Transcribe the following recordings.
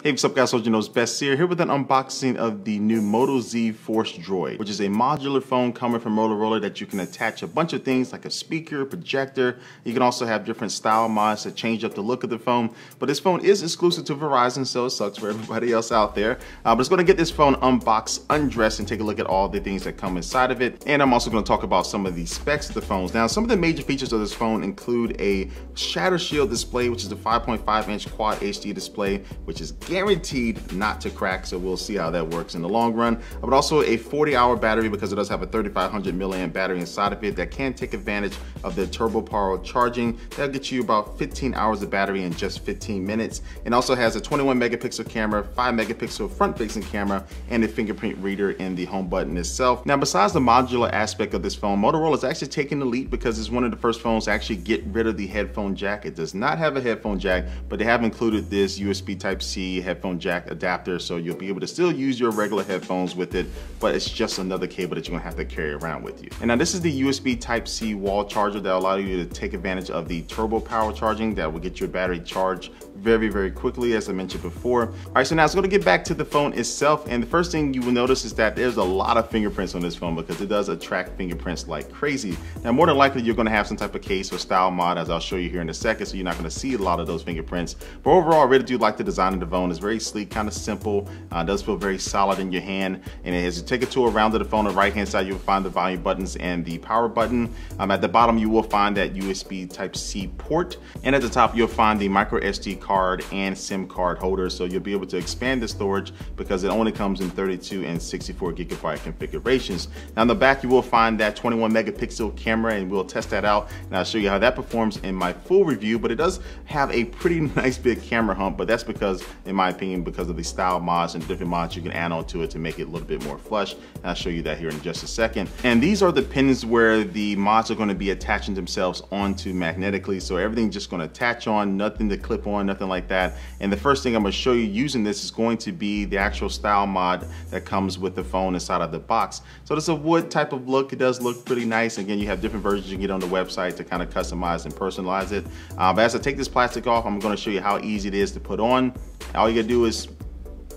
Hey, what's up guys, so you know it's Best here with an unboxing of the new Moto Z Force Droid, which is a modular phone coming from Motorola that you can attach a bunch of things like a speaker, projector. You can also have different style mods to change up the look of the phone. But this phone is exclusive to Verizon, so it sucks for everybody else out there. But it's going to get this phone unboxed, undressed, and take a look at all the things that come inside of it. And I'm also going to talk about some of the specs of the phones. Now, some of the major features of this phone include a shatter shield display, which is a 5.5-inch Quad HD display, which is guaranteed not to crack, so we'll see how that works in the long run. But also a 40-hour battery, because it does have a 3500 milliamp battery inside of it that can take advantage of the turbo power charging. That'll get you about 15 hours of battery in just 15 minutes. It also has a 21 megapixel camera, 5 megapixel front-facing camera, and a fingerprint reader in the home button itself. Now, besides the modular aspect of this phone, Motorola is actually taking the lead because it's one of the first phones to actually get rid of the headphone jack. It does not have a headphone jack, but they have included this USB Type-C headphone jack adapter, so you'll be able to still use your regular headphones with it, but it's just another cable that you're gonna have to carry around with you. And now this is the USB Type-C wall charger that will allow you to take advantage of the turbo power charging that will get your battery charged very quickly, as I mentioned before. All right, so now it's going to get back to the phone itself, and the first thing you will notice is that there's a lot of fingerprints on this phone because it does attract fingerprints like crazy. Now, more than likely, you're going to have some type of case or style mod, as I'll show you here in a second, so you're not going to see a lot of those fingerprints. But overall, I really do like the design of the phone. It's very sleek, kind of simple, does feel very solid in your hand, and as you take a tour around to the phone, on the right-hand side, you'll find the volume buttons and the power button. At the bottom, you will find that USB Type-C port, and at the top, you'll find the micro SD card and SIM card holder, so you'll be able to expand the storage because it only comes in 32 and 64 gigabyte configurations. Now, on the back, you will find that 21 megapixel camera, and we'll test that out, and I'll show you how that performs in my full review. But it does have a pretty nice big camera hump, but that's because, in my opinion, because of the style mods and different mods you can add on to it to make it a little bit more flush, and I'll show you that here in just a second. And these are the pins where the mods are going to be attaching themselves onto magnetically, so everything's just going to attach on, nothing to clip on, nothing like that. And the first thing I'm going to show you using this is going to be the actual style mod that comes with the phone inside of the box. So it's a wood type of look. It does look pretty nice. Again, you have different versions you can get on the website to kind of customize and personalize it. But as I take this plastic off, I'm going to show you how easy it is to put on. All you gotta do is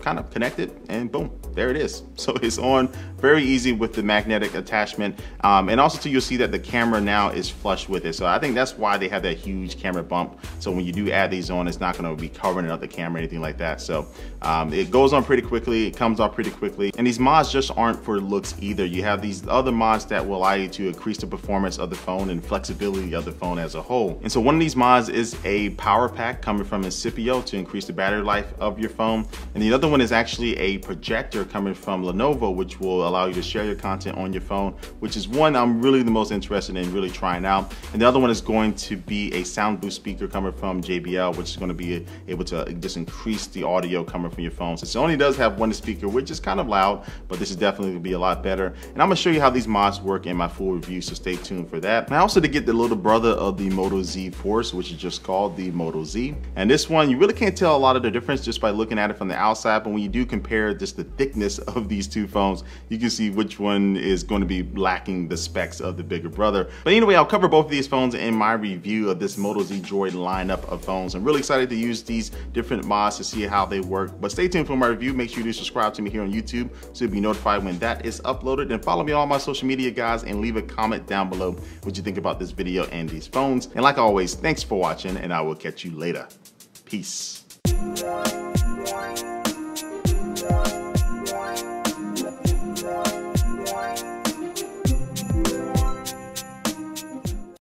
kind of connect it, and boom, there it is. So it's on very easy with the magnetic attachment, and also too, you'll see that the camera now is flush with it. So I think that's why they have that huge camera bump. So when you do add these on, it's not going to be covering up the camera or anything like that. So it goes on pretty quickly, it comes off pretty quickly, and these mods just aren't for looks either. You have these other mods that will allow you to increase the performance of the phone and flexibility of the phone as a whole. And so one of these mods is a power pack coming from Incipio to increase the battery life of your phone, and the other one is actually a projector coming from Lenovo, which will allow you to share your content on your phone, which is one I'm really the most interested in really trying out. And the other one is going to be a sound boost speaker coming from JBL, which is going to be able to just increase the audio coming from your phone. So it only does have one speaker, which is kind of loud, but this is definitely going to be a lot better. And I'm going to show you how these mods work in my full review, so stay tuned for that. And I also did get the little brother of the Moto Z Force, which is just called the Moto Z. And this one, you really can't tell a lot of the difference just by looking at it from the outside, but when you do compare just the thickness of these two phones, you can see which one is going to be lacking the specs of the bigger brother. But anyway, I'll cover both of these phones in my review of this Moto Z Droid lineup of phones. I'm really excited to use these different mods to see how they work. But stay tuned for my review. Make sure you subscribe to me here on YouTube so you'll be notified when that is uploaded. And follow me on all my social media, guys, and leave a comment down below what you think about this video and these phones. And like always, thanks for watching, and I will catch you later. Peace.